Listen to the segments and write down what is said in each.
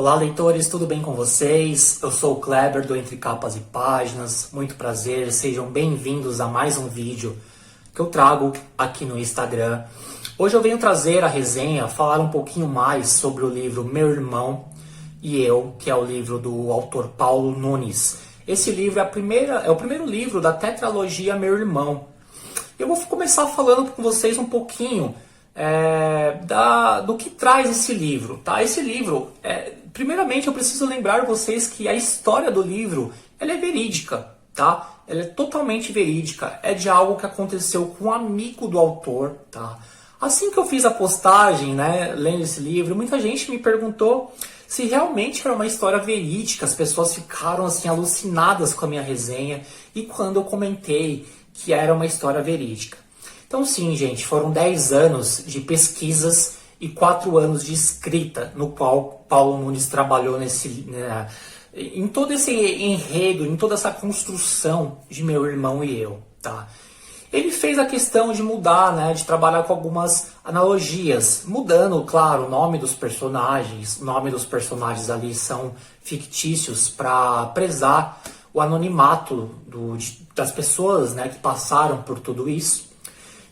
Olá, leitores, tudo bem com vocês? Eu sou o Kleber do Entre Capas e Páginas, muito prazer, sejam bem-vindos a mais um vídeo que eu trago aqui no Instagram. Hoje eu venho trazer a resenha, falar um pouquinho mais sobre o livro Meu Irmão e Eu, que é o livro do autor Paulo Nunes. Esse livro é o primeiro livro da tetralogia Meu Irmão. Eu vou começar falando com vocês um pouquinho do que traz esse livro, tá? Esse livro, primeiramente eu preciso lembrar vocês que a história do livro, ela é verídica, tá? Ela é totalmente verídica, é de algo que aconteceu com um amigo do autor, tá? Assim que eu fiz a postagem, né, lendo esse livro, muita gente me perguntou se realmente era uma história verídica, as pessoas ficaram assim alucinadas com a minha resenha e quando eu comentei que era uma história verídica. Então sim, gente, foram 10 anos de pesquisas e 4 anos de escrita, no qual Paulo Nunes trabalhou em todo esse enredo, em toda essa construção de Meu Irmão e Eu, tá? Ele fez a questão de mudar, né, de trabalhar com algumas analogias, mudando, claro, o nome dos personagens. O nome dos personagens ali são fictícios para prezar o anonimato das pessoas, né, que passaram por tudo isso.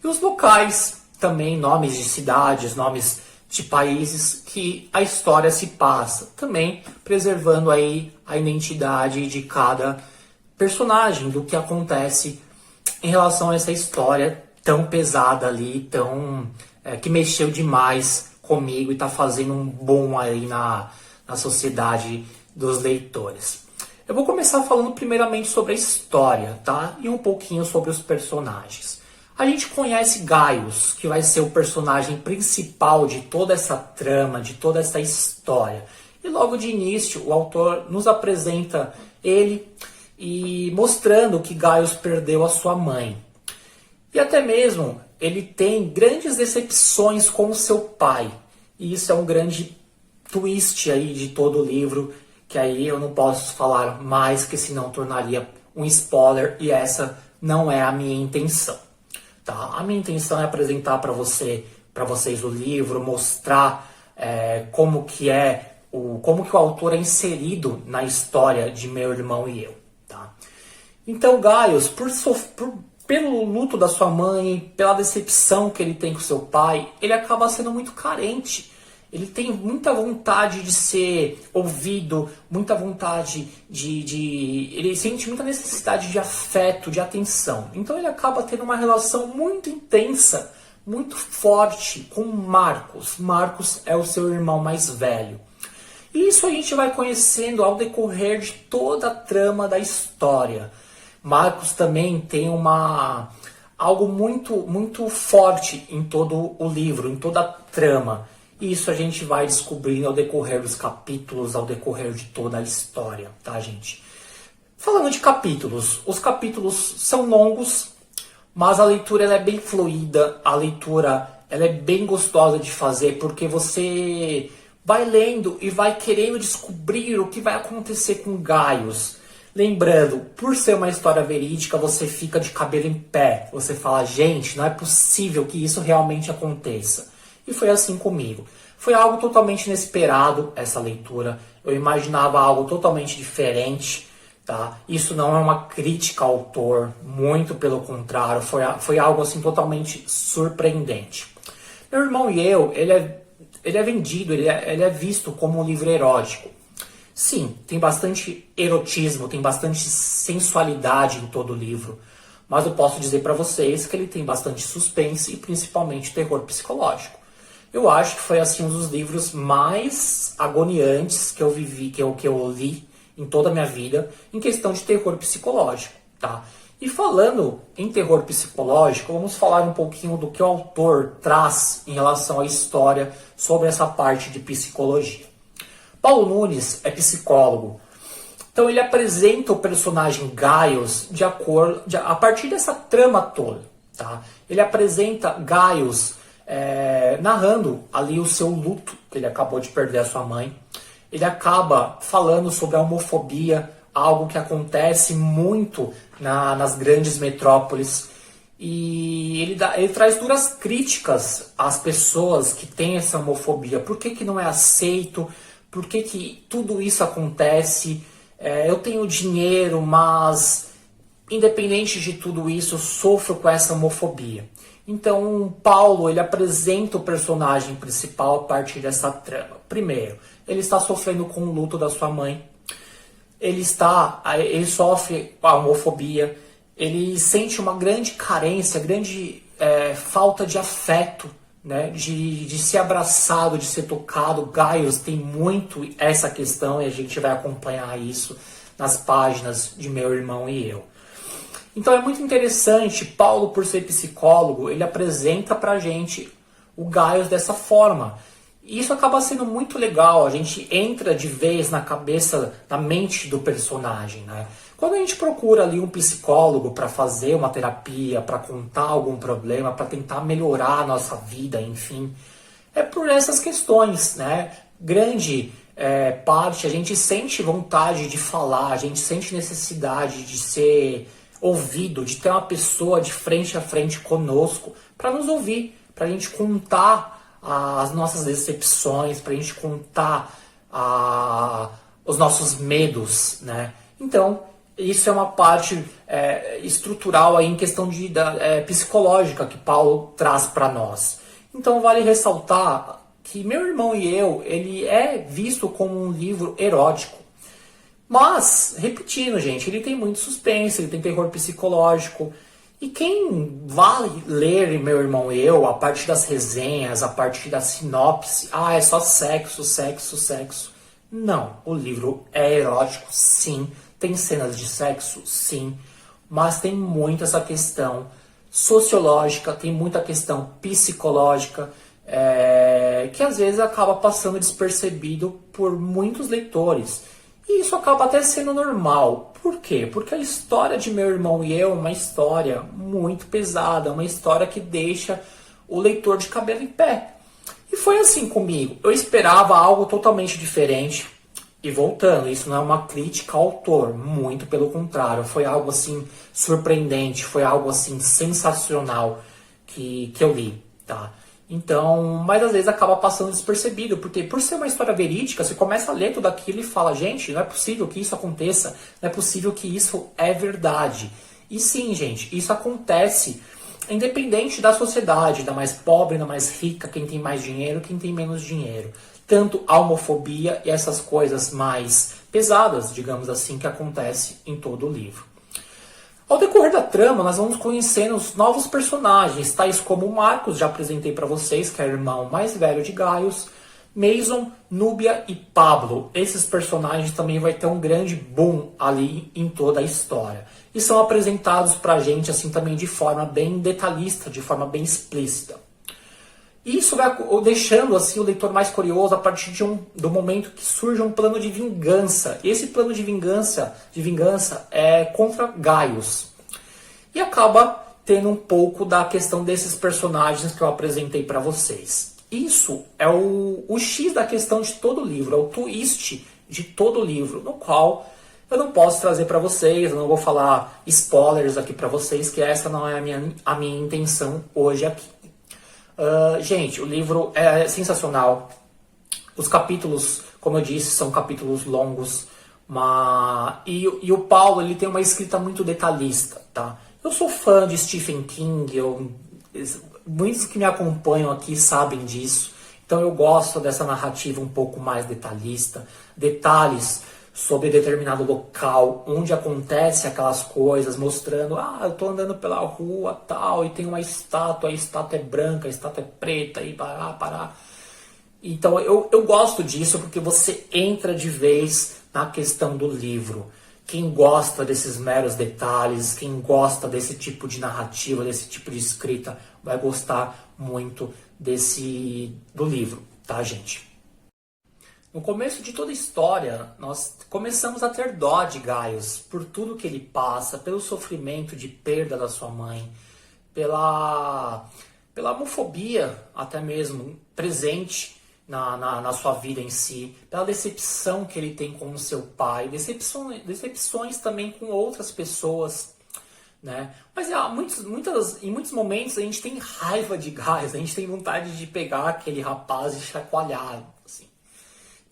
E os locais, também nomes de cidades, nomes de países que a história se passa, também preservando aí a identidade de cada personagem, do que acontece em relação a essa história tão pesada ali, que mexeu demais comigo e está fazendo um boom aí na sociedade dos leitores. Eu vou começar falando primeiramente sobre a história, tá? E um pouquinho sobre os personagens. A gente conhece Gaius, que vai ser o personagem principal de toda essa trama, de toda essa história. E logo de início, o autor nos apresenta ele e mostrando que Gaius perdeu a sua mãe. E até mesmo ele tem grandes decepções com o seu pai. E isso é um grande twist aí de todo o livro, que aí eu não posso falar mais, que senão tornaria um spoiler, e essa não é a minha intenção. Tá? A minha intenção é apresentar para vocês o livro, mostrar como que o autor é inserido na história de Meu Irmão e Eu. Tá? Então Gaius, pelo luto da sua mãe, pela decepção que ele tem com seu pai, ele acaba sendo muito carente. Ele tem muita vontade de ser ouvido, muita vontade ele sente muita necessidade de afeto, de atenção. Então ele acaba tendo uma relação muito intensa, muito forte com Marcos. Marcos é o seu irmão mais velho. E isso a gente vai conhecendo ao decorrer de toda a trama da história. Marcos também tem algo muito, muito forte em todo o livro, em toda a trama. E isso a gente vai descobrindo ao decorrer dos capítulos, ao decorrer de toda a história, tá, gente? Falando de capítulos, os capítulos são longos, mas a leitura ela é bem fluida, a leitura ela é bem gostosa de fazer, porque você vai lendo e vai querendo descobrir o que vai acontecer com Gaius. Lembrando, por ser uma história verídica, você fica de cabelo em pé. Você fala, gente, não é possível que isso realmente aconteça. E foi assim comigo. Foi algo totalmente inesperado, essa leitura. Eu imaginava algo totalmente diferente. Tá? Isso não é uma crítica ao autor, muito pelo contrário. Foi algo assim totalmente surpreendente. Meu Irmão e Eu, ele é vendido, ele é visto como um livro erótico. Sim, tem bastante erotismo, tem bastante sensualidade em todo o livro. Mas eu posso dizer para vocês que ele tem bastante suspense e principalmente terror psicológico. Eu acho que foi assim um dos livros mais agoniantes que eu vivi, que eu li em toda a minha vida, em questão de terror psicológico, tá? E falando em terror psicológico, vamos falar um pouquinho do que o autor traz em relação à história sobre essa parte de psicologia. Paulo Nunes é psicólogo, então ele apresenta o personagem Gaius a partir dessa trama toda, tá? Ele apresenta Gaius narrando ali o seu luto, que ele acabou de perder a sua mãe. Ele acaba falando sobre a homofobia, algo que acontece muito nas grandes metrópoles. E ele traz duras críticas às pessoas que têm essa homofobia. Por que não é aceito? por que que tudo isso acontece. Eu tenho dinheiro, mas independente de tudo isso, eu sofro com essa homofobia. Então, Paulo, ele apresenta o personagem principal a partir dessa trama. Primeiro, ele está sofrendo com o luto da sua mãe. Ele sofre a homofobia. Ele sente uma grande carência, grande falta de afeto, né? De ser abraçado, de ser tocado. Gaius tem muito essa questão e a gente vai acompanhar isso nas páginas de Meu Irmão e Eu. Então é muito interessante, Paulo, por ser psicólogo, ele apresenta pra gente o Gaius dessa forma. E isso acaba sendo muito legal, a gente entra de vez na cabeça, na mente do personagem, né? Quando a gente procura ali um psicólogo para fazer uma terapia, para contar algum problema, para tentar melhorar a nossa vida, enfim, é por essas questões, né? Grande parte, a gente sente vontade de falar, a gente sente necessidade de ser ouvido, de ter uma pessoa de frente a frente conosco para nos ouvir, para a gente contar as nossas decepções, para a gente contar os nossos medos, né? Então, isso é uma parte estrutural aí em questão psicológica que Paulo traz para nós. Então, vale ressaltar que Meu Irmão e Eu, ele é visto como um livro erótico. Mas, repetindo, gente, ele tem muito suspense, ele tem terror psicológico. E quem vai ler Meu Irmão e Eu, a partir das resenhas, a partir da sinopse, é só sexo, sexo, sexo. Não, o livro é erótico, sim. Tem cenas de sexo, sim. Mas tem muito essa questão sociológica, tem muita questão psicológica, que às vezes acaba passando despercebido por muitos leitores. E isso acaba até sendo normal. Por quê? Porque a história de Meu Irmão e Eu é uma história muito pesada, uma história que deixa o leitor de cabelo em pé. E foi assim comigo. Eu esperava algo totalmente diferente. E voltando, isso não é uma crítica ao autor, muito pelo contrário. Foi algo assim surpreendente, foi algo assim sensacional que eu li, tá? Então, mas às vezes acaba passando despercebido, porque por ser uma história verídica, você começa a ler tudo aquilo e fala, gente, não é possível que isso aconteça, não é possível que isso é verdade. E sim, gente, isso acontece independente da sociedade, da mais pobre, da mais rica, quem tem mais dinheiro, quem tem menos dinheiro. Tanto a homofobia e essas coisas mais pesadas, digamos assim, que acontece em todo o livro. Ao decorrer da trama, nós vamos conhecendo os novos personagens, tais como o Marcos, já apresentei para vocês, que é o irmão mais velho de Gaius, Mason, Núbia e Pablo. Esses personagens também vai ter um grande boom ali em toda a história. E são apresentados para a gente assim também de forma bem detalhista, de forma bem explícita. Isso vai deixando assim o leitor mais curioso a partir do momento que surge um plano de vingança. E esse plano de vingança é contra Gaius. E acaba tendo um pouco da questão desses personagens que eu apresentei para vocês. Isso é o X da questão de todo o livro, é o twist de todo o livro, no qual eu não posso trazer para vocês, eu não vou falar spoilers aqui para vocês, que essa não é a minha intenção hoje aqui. Gente, o livro é sensacional. Os capítulos, como eu disse, são capítulos longos. E o Paulo, ele tem uma escrita muito detalhista, tá? Eu sou fã de Stephen King, muitos que me acompanham aqui sabem disso. Então eu gosto dessa narrativa um pouco mais detalhista. Detalhes sobre determinado local, onde acontece aquelas coisas, mostrando, eu tô andando pela rua tal, e tem uma estátua, a estátua é branca, a estátua é preta, e pará. Então eu gosto disso porque você entra de vez na questão do livro. Quem gosta desses meros detalhes, quem gosta desse tipo de narrativa, desse tipo de escrita, vai gostar muito do livro, tá, gente? No começo de toda a história, nós começamos a ter dó de Gaius por tudo que ele passa, pelo sofrimento de perda da sua mãe, pela homofobia até mesmo presente na sua vida em si, pela decepção que ele tem com o seu pai, decepções também com outras pessoas, né? Mas em muitos momentos a gente tem raiva de Gaius, a gente tem vontade de pegar aquele rapaz e chacoalhar, assim.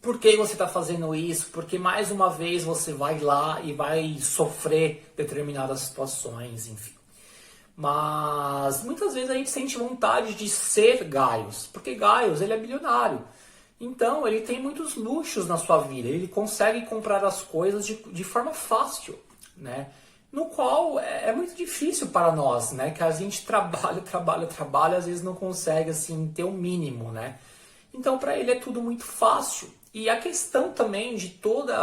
por que você está fazendo isso? Porque mais uma vez você vai lá e vai sofrer determinadas situações, enfim. Mas muitas vezes a gente sente vontade de ser Gaius, porque Gaius ele é bilionário. Então ele tem muitos luxos na sua vida, ele consegue comprar as coisas de forma fácil, né? No qual é muito difícil para nós, né? Que a gente trabalha, às vezes não consegue assim ter o mínimo, né? Então para ele é tudo muito fácil. E a questão também de todo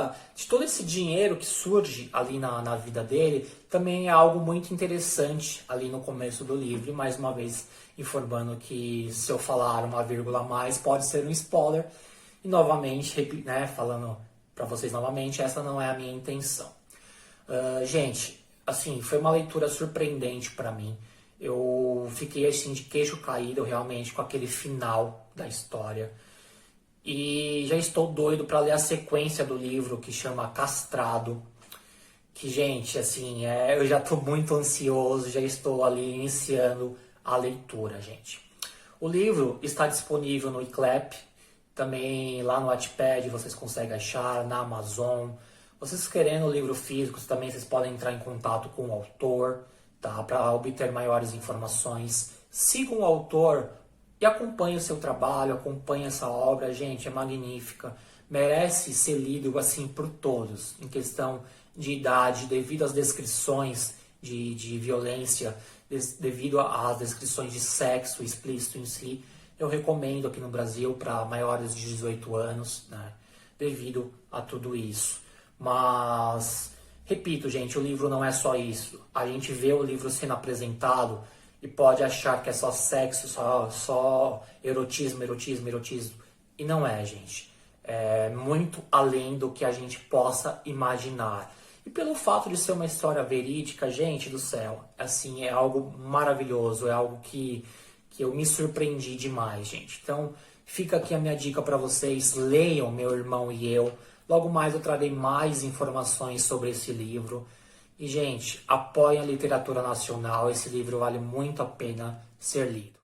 esse dinheiro que surge ali na vida dele também é algo muito interessante ali no começo do livro. E mais uma vez informando que se eu falar uma vírgula a mais pode ser um spoiler. E novamente, né, falando para vocês novamente, essa não é a minha intenção. Gente, assim, foi uma leitura surpreendente para mim. Eu fiquei assim de queixo caído realmente com aquele final da história. E já estou doido para ler a sequência do livro que chama Castrado. Que, gente, assim, eu já estou muito ansioso, já estou ali iniciando a leitura, gente. O livro está disponível no eClap, também lá no Wattpad vocês conseguem achar, na Amazon. Vocês querendo o livro físico, também vocês podem entrar em contato com o autor, tá? Para obter maiores informações. Sigam o autor e acompanhe o seu trabalho, acompanhe essa obra, gente, é magnífica. Merece ser lido assim por todos, em questão de idade, devido às descrições de violência, devido às descrições de sexo explícito em si. Eu recomendo aqui no Brasil para maiores de 18 anos, né? Devido a tudo isso. Mas, repito, gente, o livro não é só isso. A gente vê o livro sendo apresentado e pode achar que é só sexo, só erotismo. E não é, gente. É muito além do que a gente possa imaginar. E pelo fato de ser uma história verídica, gente do céu, assim, é algo maravilhoso, é algo que eu me surpreendi demais, gente. Então, fica aqui a minha dica para vocês, leiam Meu Irmão e Eu. Logo mais eu trarei mais informações sobre esse livro. E, gente, apoiem a literatura nacional, esse livro vale muito a pena ser lido.